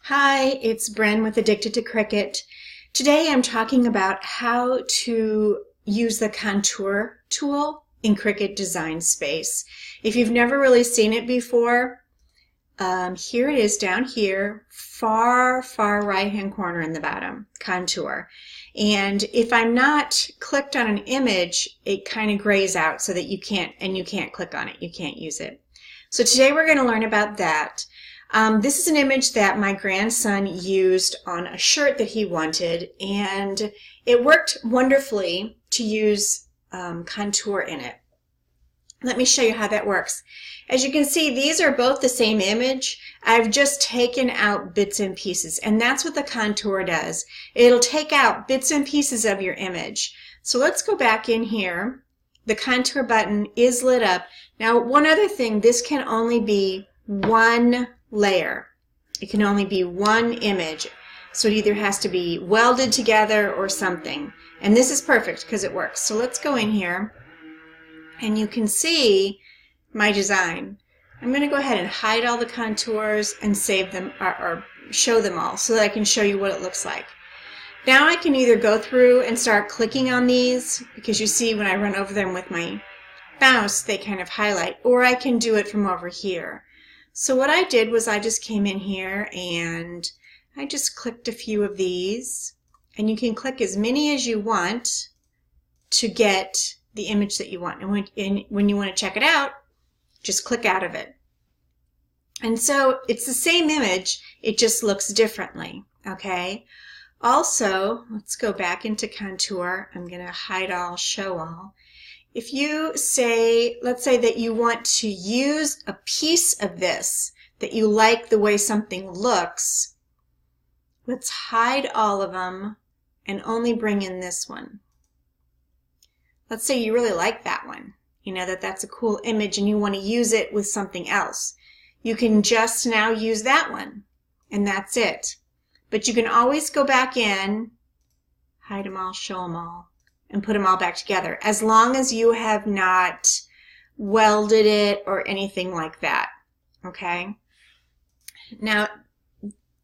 Hi, it's Bren with Addicted to Cricut. Today I'm talking about how to use the contour tool in Cricut Design Space. If you've never really seen it before, here it is down here, far right hand corner in the bottom, contour. And if I'm not clicked on an image, it kind of grays out so that you can't click on it, you can't use it. So today we're going to learn about that. This is an image that my grandson used on a shirt that he wanted, and it worked wonderfully to use contour in it. Let me show you how that works. As you can see, these are both the same image. I've just taken out bits and pieces, and that's what the contour does. It'll take out bits and pieces of your image. So let's go back in here. The contour button is lit up. Now, one other thing, this can only be one layer. It can only be one image. So it either has to be welded together or something. And this is perfect because it works. So let's go in here and you can see my design. I'm going to go ahead and hide all the contours and save them or show them all so that I can show you what it looks like. Now I can either go through and start clicking on these, because you see when I run over them with my mouse they kind of highlight, or I can do it from over here. So what I did was I just came in here and I just clicked a few of these, and you can click as many as you want to get the image that you want. And when you want to check it out, just click out of it. And so it's the same image, it just looks differently, okay? Also, let's go back into contour. I'm going to hide all, show all. If you say, let's say that you want to use a piece of this, that you like the way something looks, let's hide all of them and only bring in this one. Let's say you really like that one, you know, that's a cool image and you want to use it with something else. You can just now use that one, and that's it. But you can always go back in, hide them all, show them all, and put them all back together, as long as you have not welded it or anything like that, okay? Now,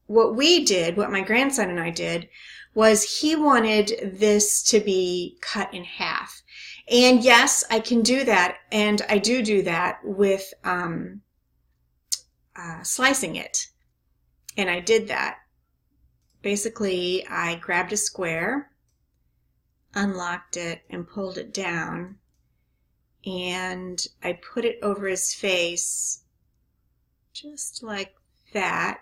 what my grandson and I did, was he wanted this to be cut in half. And yes, I can do that, and I do that with slicing it. And I did that. Basically, I grabbed a square, unlocked it, and pulled it down, and I put it over his face just like that.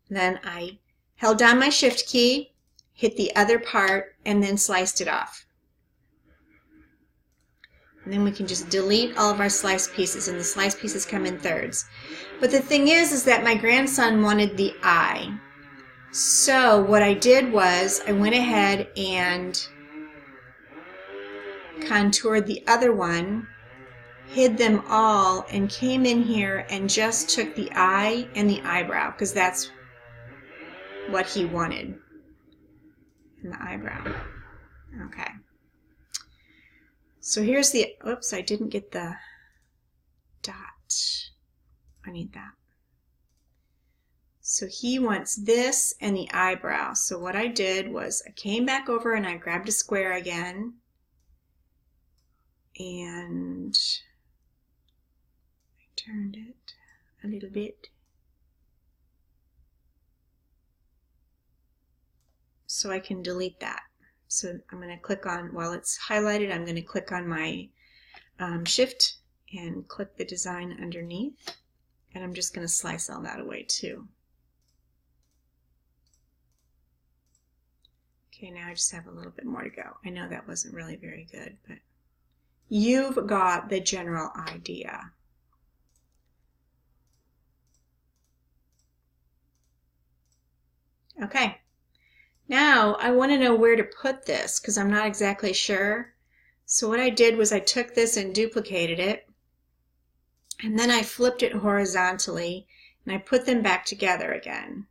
Then I held down my shift key, hit the other part, and then sliced it off. And then we can just delete all of our sliced pieces, and the sliced pieces come in thirds. But the thing is that my grandson wanted the eye. So what I did was I went ahead and contoured the other one, hid them all, and came in here and just took the eye and the eyebrow, because that's what he wanted. And the eyebrow. Okay. So here's the, oops, I didn't get the dot. I need that. So he wants this and the eyebrow. So what I did was I came back over and I grabbed a square again, and I turned it a little bit so I can delete that. So I'm going to click on, while it's highlighted, I'm going to click on my shift and click the design underneath, and I'm just going to slice all that away too. Okay, now I just have a little bit more to go. I know that wasn't really very good, but you've got the general idea. Okay. Now I want to know where to put this, because I'm not exactly sure. So what I did was I took this and duplicated it, and then I flipped it horizontally, and I put them back together again.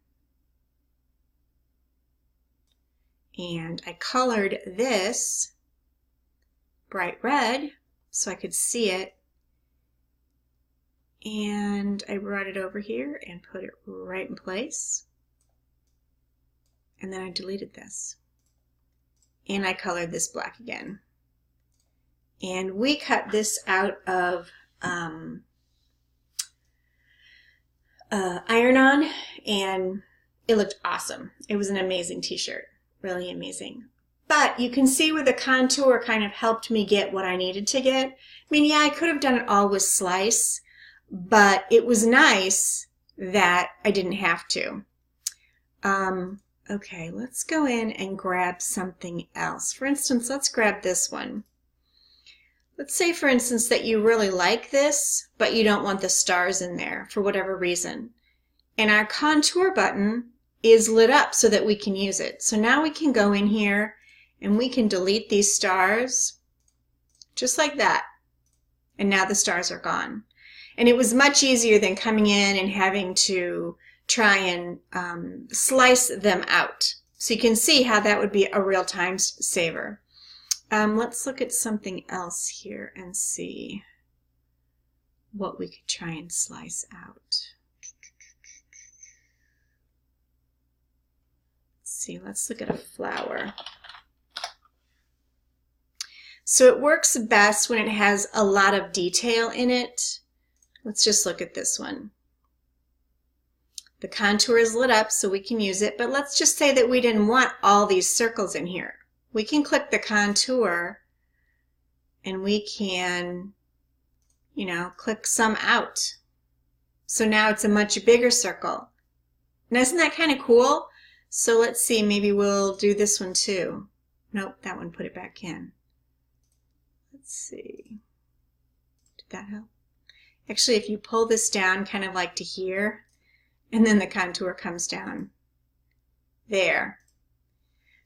And I colored this bright red so I could see it, And I brought it over here and put it right in place. And then I deleted this. And I colored this black again. And we cut this out of iron-on, and it looked awesome. It was an amazing t-shirt, really amazing. But you can see where the contour kind of helped me get what I needed to get. I mean, yeah, I could have done it all with slice, but it was nice that I didn't have to. Okay, let's go in and grab something else. For instance, let's grab this one. Let's say, for instance, that you really like this, but you don't want the stars in there for whatever reason. And our contour button is lit up so that we can use it. So now we can go in here and we can delete these stars just like that. And now the stars are gone. And it was much easier than coming in and having to try and slice them out. So you can see how that would be a real time saver. Let's look at something else here and see what we could try and slice out. Let's see, let's look at a flower. So it works best when it has a lot of detail in it. Let's just look at this one. The contour is lit up so we can use it, but let's just say that we didn't want all these circles in here. We can click the contour and we can, you know, click some out. So now it's a much bigger circle. And isn't that kind of cool? So let's see, maybe we'll do this one too. Nope, that one, put it back in. Let's see. Did that help? Actually, if you pull this down kind of like to here, and then the contour comes down. There.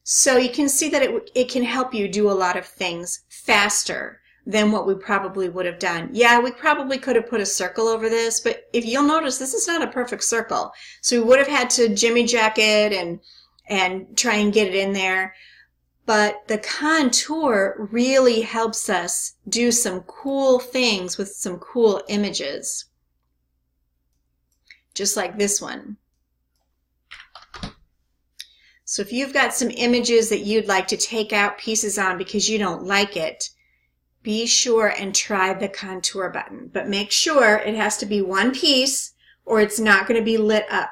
So you can see that it can help you do a lot of things faster than what we probably would have done. Yeah, we probably could have put a circle over this, but if you'll notice, this is not a perfect circle. So we would have had to jimmy jack it and try and get it in there. But the contour really helps us do some cool things with some cool images. Just like this one. So if you've got some images that you'd like to take out pieces on because you don't like it, be sure and try the contour button. But make sure it has to be one piece or it's not going to be lit up.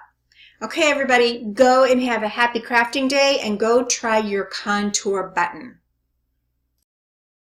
Okay, everybody, go and have a happy crafting day and go try your contour button.